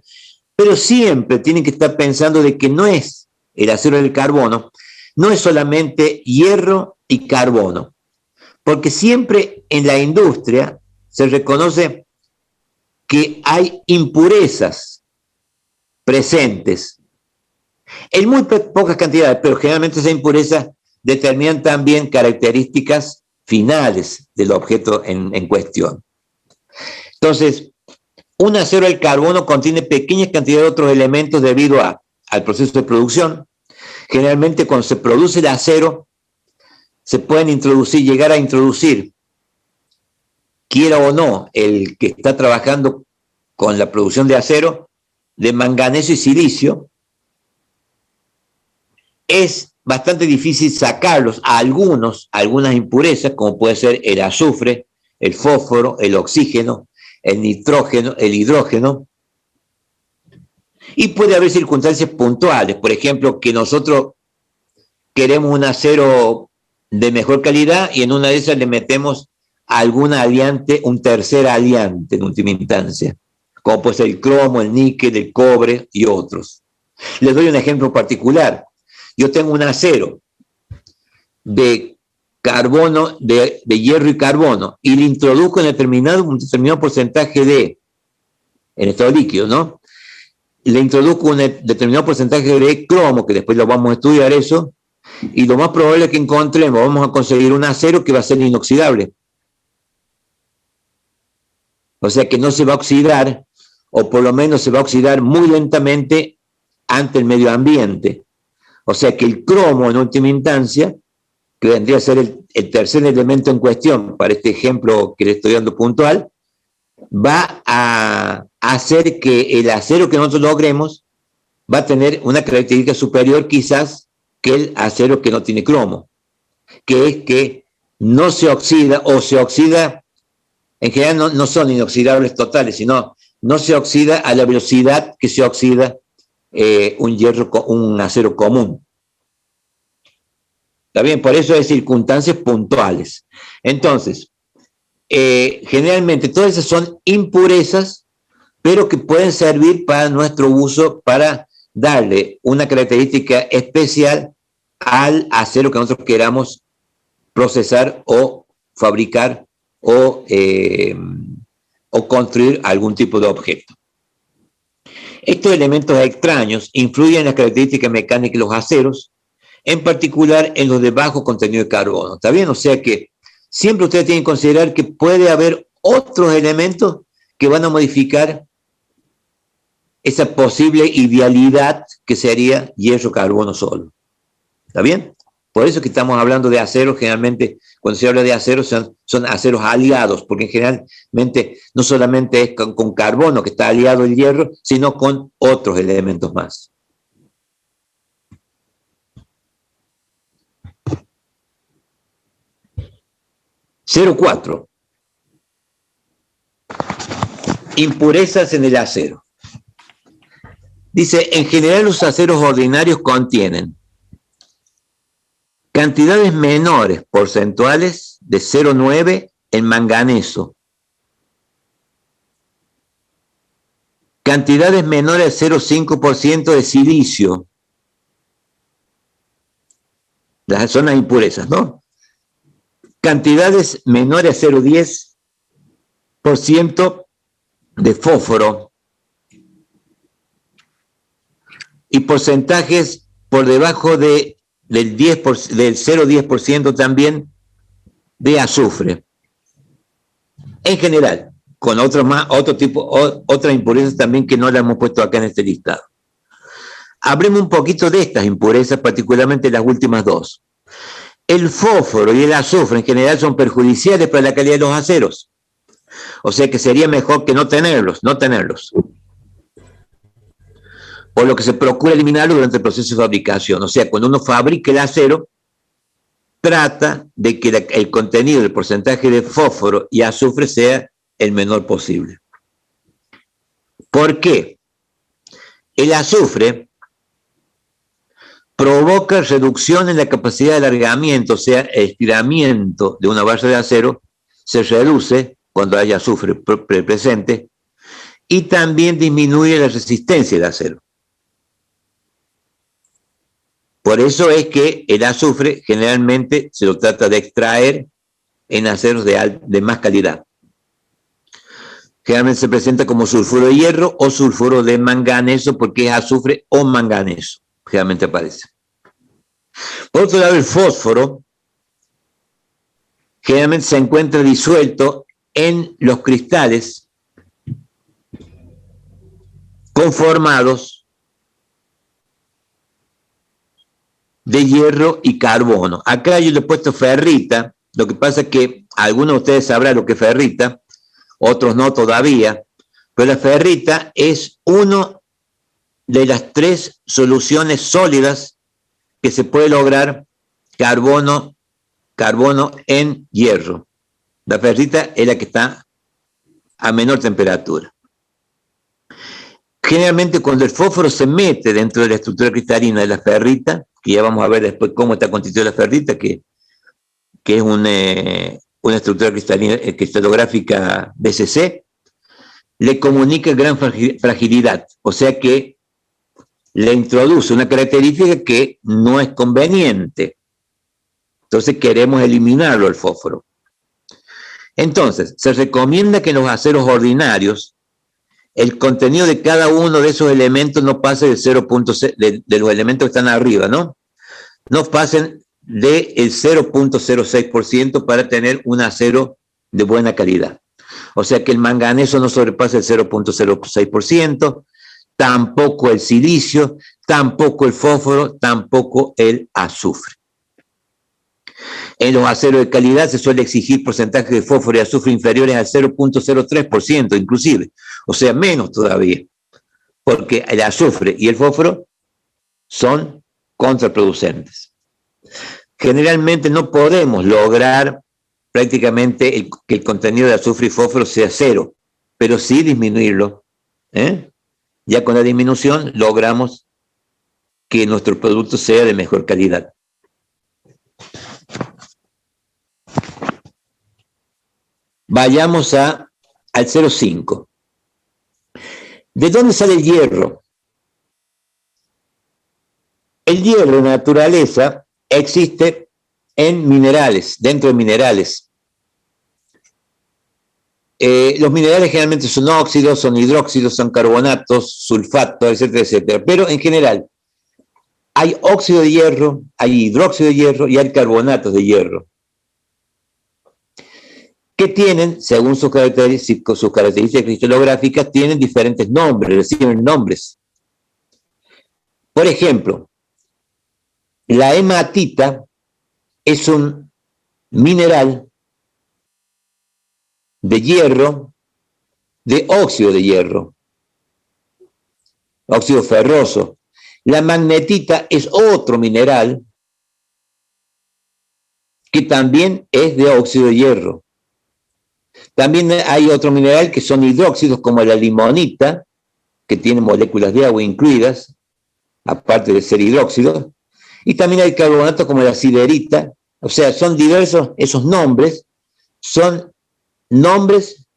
Pero siempre tienen que estar pensando de que no es el acero, el carbono, no es solamente hierro y carbono. Porque siempre en la industria se reconoce que hay impurezas presentes en muy pocas cantidades, pero generalmente esas impurezas determinan también características finales del objeto en cuestión. Entonces, un acero al carbono contiene pequeñas cantidades de otros elementos debido al proceso de producción. Generalmente cuando se produce el acero, se pueden llegar a introducir, quiera o no, el que está trabajando con la producción de acero, de manganeso y silicio. Es bastante difícil sacarlos a algunas impurezas, como puede ser el azufre, el fósforo, el oxígeno, el nitrógeno, el hidrógeno. Y puede haber circunstancias puntuales, por ejemplo, que nosotros queremos un acero de mejor calidad y en una de esas le metemos algún aliante, un tercer aliante en última instancia, como puede ser el cromo, el níquel, el cobre y otros. Les doy un ejemplo particular. Yo tengo un acero de carbono, de hierro y carbono, y le introduzco un determinado porcentaje en estado líquido, ¿no? Le introduzco un determinado porcentaje de cromo, que después lo vamos a estudiar eso, y lo más probable es que encontremos, vamos a conseguir un acero que va a ser inoxidable. O sea que no se va a oxidar, o por lo menos se va a oxidar muy lentamente ante el medio ambiente. O sea que el cromo, en última instancia, que vendría a ser el tercer elemento en cuestión, para este ejemplo que le estoy dando puntual, va a hacer que el acero que nosotros logremos va a tener una característica superior quizás que el acero que no tiene cromo, que es que no se oxida o se oxida, en general no son inoxidables totales, sino no se oxida a la velocidad que se oxida un acero común. ¿Está bien? Por eso hay circunstancias puntuales. Entonces, generalmente todas esas son impurezas, pero que pueden servir para nuestro uso, para darle una característica especial al acero que nosotros queramos procesar o fabricar o construir algún tipo de objeto. Estos elementos extraños influyen en las características mecánicas de los aceros, en particular en los de bajo contenido de carbono. ¿Está bien? O sea que siempre ustedes tienen que considerar que puede haber otros elementos que van a modificar esa posible idealidad que sería hierro-carbono solo. ¿Está bien? Por eso que estamos hablando de aceros, generalmente cuando se habla de aceros son aceros aliados, porque generalmente no solamente es con carbono que está aliado el hierro, sino con otros elementos más. Cero 4. Impurezas en el acero. Dice, en general los aceros ordinarios contienen cantidades menores porcentuales de 0,9 en manganeso, cantidades menores de 0,5% de silicio. Son las impurezas, ¿no? Cantidades menores a 0,10% de fósforo y porcentajes por debajo del 0,10% también de azufre. En general, con otras impurezas también que no las hemos puesto acá en este listado. Hablemos un poquito de estas impurezas, particularmente las últimas dos. El fósforo y el azufre en general son perjudiciales para la calidad de los aceros. O sea que sería mejor que no tenerlos. O lo que se procura eliminarlo durante el proceso de fabricación. O sea, cuando uno fabrica el acero, trata de que el contenido, el porcentaje de fósforo y azufre sea el menor posible. ¿Por qué? El azufre provoca reducción en la capacidad de alargamiento, o sea, el estiramiento de una barra de acero se reduce cuando hay azufre presente y también disminuye la resistencia del acero. Por eso es que el azufre generalmente se lo trata de extraer en aceros de más calidad. Generalmente se presenta como sulfuro de hierro o sulfuro de manganeso porque es azufre o manganeso. Generalmente aparece. Por otro lado, el fósforo generalmente se encuentra disuelto en los cristales conformados de hierro y carbono. Acá yo le he puesto ferrita, lo que pasa es que algunos de ustedes sabrán lo que es ferrita, otros no todavía, pero la ferrita es una de las 3 soluciones sólidas que se puede lograr carbono en hierro. La ferrita es la que está a menor temperatura. Generalmente cuando el fósforo se mete dentro de la estructura cristalina de la ferrita, que ya vamos a ver después cómo está constituida la ferrita, que es una estructura cristalina, cristalográfica BCC, le comunica gran fragilidad, o sea que le introduce una característica que no es conveniente. Entonces queremos eliminarlo el fósforo. Entonces, se recomienda que en los aceros ordinarios el contenido de cada uno de esos elementos no pase del 0.6, de los elementos que están arriba, ¿no? No pasen del 0.06% para tener un acero de buena calidad. O sea que el manganeso no sobrepase el 0.06%, tampoco el silicio, tampoco el fósforo, tampoco el azufre. En los aceros de calidad se suele exigir porcentajes de fósforo y azufre inferiores al 0.03%, inclusive, o sea, menos todavía, porque el azufre y el fósforo son contraproducentes. Generalmente no podemos lograr prácticamente que el contenido de azufre y fósforo sea cero, pero sí disminuirlo. Ya con la disminución logramos que nuestro producto sea de mejor calidad. Vayamos al 0,5. ¿De dónde sale el hierro? El hierro en la naturaleza existe en minerales, dentro de minerales. Los minerales generalmente son óxidos, son hidróxidos, son carbonatos, sulfatos, etcétera, etcétera. Pero en general hay óxido de hierro, hay hidróxido de hierro y hay carbonatos de hierro, que tienen, según sus características cristalográficas, tienen diferentes nombres, reciben nombres. Por ejemplo, la hematita es un mineral de hierro, de óxido de hierro, óxido ferroso. La magnetita es otro mineral que también es de óxido de hierro. También hay otro mineral que son hidróxidos, como la limonita, que tiene moléculas de agua incluidas, aparte de ser hidróxidos. Y también hay carbonatos como la siderita. O sea, son diversos esos nombres, son nombres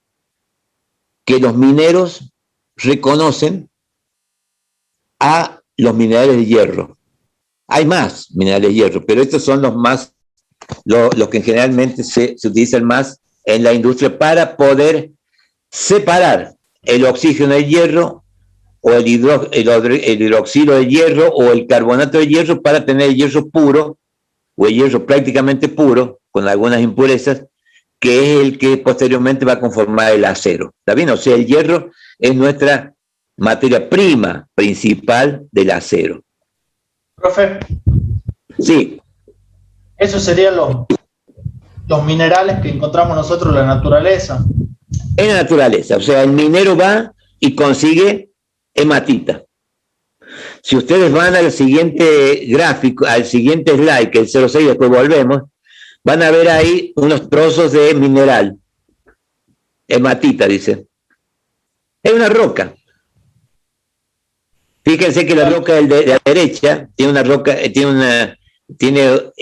que los mineros reconocen a los minerales de hierro. Hay más minerales de hierro, pero estos son los que generalmente se utilizan más en la industria para poder separar el oxígeno del hierro o el hidroxilo de hierro o el carbonato de hierro para tener el hierro puro o el hierro prácticamente puro con algunas impurezas, que es el que posteriormente va a conformar el acero. ¿Está bien? O sea, el hierro es nuestra materia prima principal del acero. Profe. Sí. Esos serían los minerales que encontramos nosotros en la naturaleza. En la naturaleza, o sea, el minero va y consigue hematita. Si ustedes van al siguiente gráfico, al siguiente slide, que es el 06, después volvemos, van a ver ahí unos trozos de mineral. Hematita, dice. Es una roca. Fíjense que la roca de la derecha tiene una roca, tiene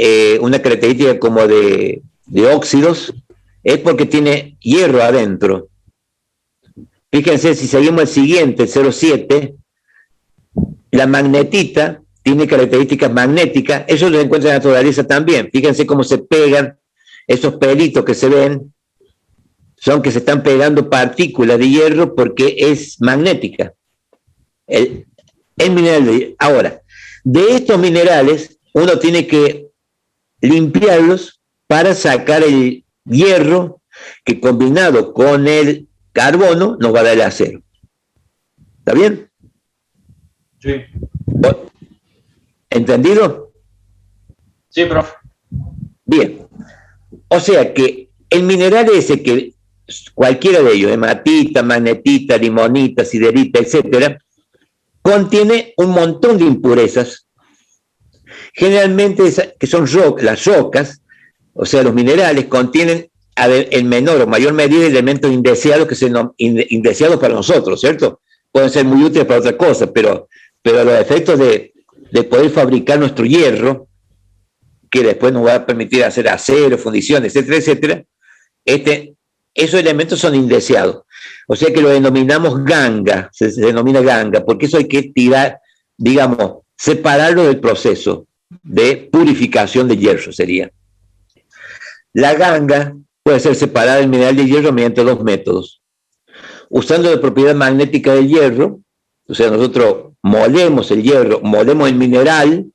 una característica como de óxidos, es porque tiene hierro adentro. Fíjense, si seguimos el siguiente, el 07, la magnetita tiene características magnéticas, eso lo encuentra en la naturaleza también. Fíjense cómo se pegan esos pelitos que se ven, son que se están pegando partículas de hierro porque es magnética. El mineral de hierro. Ahora, de estos minerales, uno tiene que limpiarlos para sacar el hierro que combinado con el carbono nos va a dar el acero. ¿Está bien? Sí. Sí, ¿Entendido? profe. Bien. O sea que el mineral ese que cualquiera de ellos, hematita, magnetita, limonita, siderita, etcétera, contiene un montón de impurezas. Generalmente que son las rocas, o sea, los minerales contienen en menor o mayor medida elementos indeseados que son indeseados para nosotros, ¿cierto? Pueden ser muy útiles para otra cosa, pero los efectos de poder fabricar nuestro hierro, que después nos va a permitir hacer acero, fundiciones, etcétera, etcétera, esos elementos son indeseados. O sea que lo denominamos ganga, se denomina ganga, porque eso hay que tirar, digamos, separarlo del proceso de purificación de hierro, sería. La ganga puede ser separada del mineral de hierro mediante dos métodos. Usando la propiedad magnética del hierro, o sea, nosotros molemos el hierro, molemos el mineral,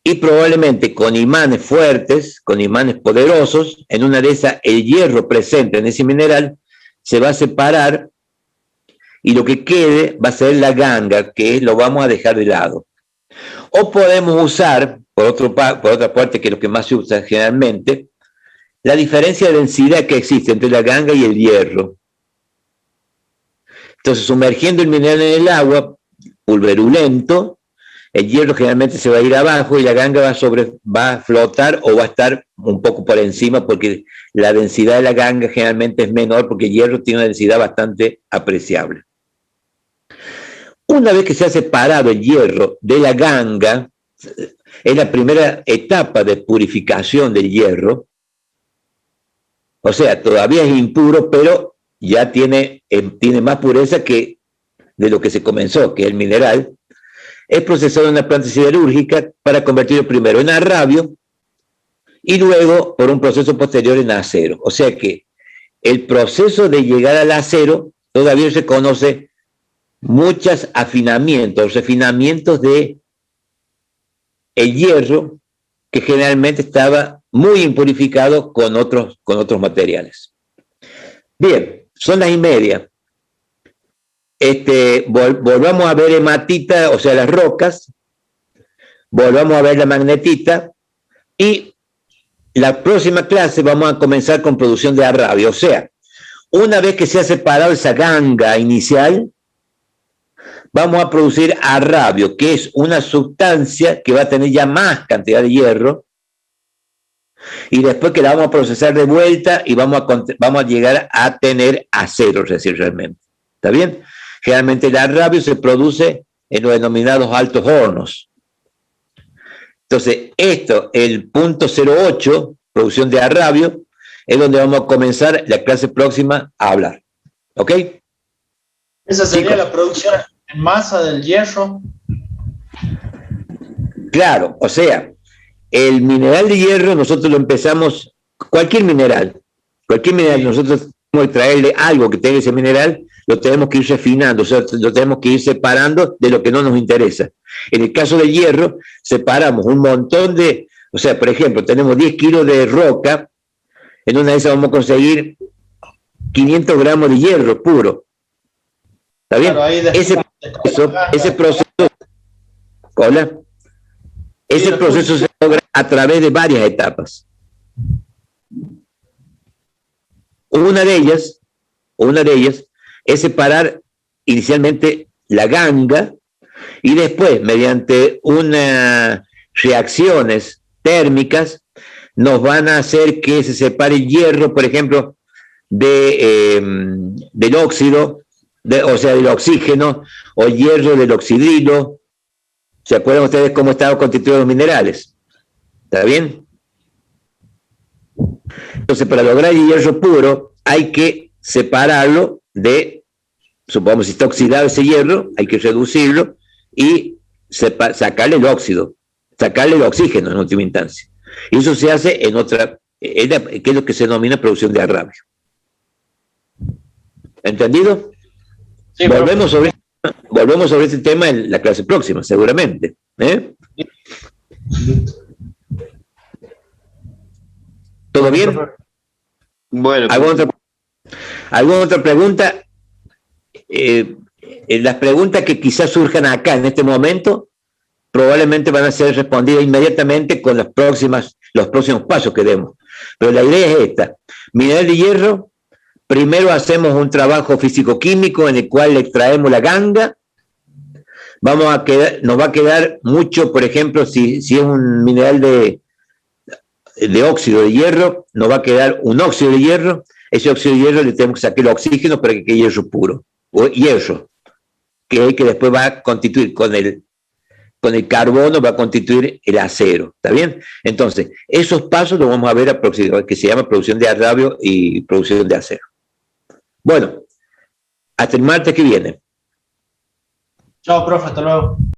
y probablemente con imanes fuertes, con imanes poderosos, en una de esas el hierro presente en ese mineral se va a separar y lo que quede va a ser la ganga, que lo vamos a dejar de lado. O podemos usar, por otra parte, que es lo que más se usa generalmente, la diferencia de densidad que existe entre la ganga y el hierro. Entonces, sumergiendo el mineral en el agua, pulverulento, el hierro generalmente se va a ir abajo y la ganga va a flotar o va a estar un poco por encima porque la densidad de la ganga generalmente es menor porque el hierro tiene una densidad bastante apreciable. Una vez que se ha separado el hierro de la ganga, es la primera etapa de purificación del hierro, o sea, todavía es impuro, pero ya tiene más pureza que de lo que se comenzó, que es el mineral. Es procesado en una planta siderúrgica para convertirlo primero en arrabio y luego, por un proceso posterior, en acero. O sea que el proceso de llegar al acero todavía se conoce muchos afinamientos, refinamientos de el hierro que generalmente estaba muy impurificado con otros materiales. Bien, son las 1:30. Volvamos a ver hematita, o sea, las rocas, volvamos a ver la magnetita, y la próxima clase vamos a comenzar con producción de arrabio. O sea, una vez que se ha separado esa ganga inicial, vamos a producir arrabio, que es una sustancia que va a tener ya más cantidad de hierro, y después que la vamos a procesar de vuelta y vamos a llegar a tener acero, es decir, realmente. ¿Está bien? Generalmente el arrabio se produce en los denominados altos hornos. Entonces, el punto 08, producción de arrabio, es donde vamos a comenzar la clase próxima a hablar. ¿Ok? Esa sería Chicos, la producción en masa del hierro. claro, o sea, el mineral de hierro nosotros lo empezamos, cualquier mineral, nosotros tenemos que traerle algo que tenga ese mineral, lo tenemos que ir refinando, o sea, lo tenemos que ir separando de lo que no nos interesa. En el caso del hierro, separamos un montón o sea, por ejemplo, tenemos 10 kilos de roca, en una de esas vamos a conseguir 500 gramos de hierro puro. ¿Está bien? Claro, ahí Ese proceso, ¿hola? Ese proceso se logra a través de varias etapas. Una de ellas es separar inicialmente la ganga y después, mediante unas reacciones térmicas, nos van a hacer que se separe el hierro, por ejemplo, del óxido, o sea, del oxígeno, o hierro del oxidrilo. ¿Se acuerdan ustedes cómo estaban constituidos los minerales? ¿Está bien? Entonces, para lograr el hierro puro, hay que separarlo de, supongamos, si está oxidado ese hierro, hay que reducirlo y sacarle el óxido, sacarle el oxígeno en última instancia. Y eso se hace en otra, que es lo que se denomina producción de agravio. ¿Entendido? Sí, volvemos sobre este tema en la clase próxima, seguramente. ¿Todo bien? Bueno, ¿Alguna otra pregunta? Las preguntas que quizás surjan acá en este momento probablemente van a ser respondidas inmediatamente con los próximos pasos que demos. Pero la idea es esta. Mineral de hierro, primero hacemos un trabajo físico-químico en el cual le extraemos la ganga. Nos va a quedar mucho, por ejemplo, si es un mineral de óxido de hierro, nos va a quedar un óxido de hierro. Ese óxido de hierro le tenemos que sacar el oxígeno para que quede hierro puro, o hierro, que después va a constituir con el carbono, va a constituir el acero. ¿Está bien? Entonces, esos pasos los vamos a ver aproximadamente, que se llama producción de agravio y producción de acero. Bueno, hasta el martes que viene. Chao, profe, hasta luego.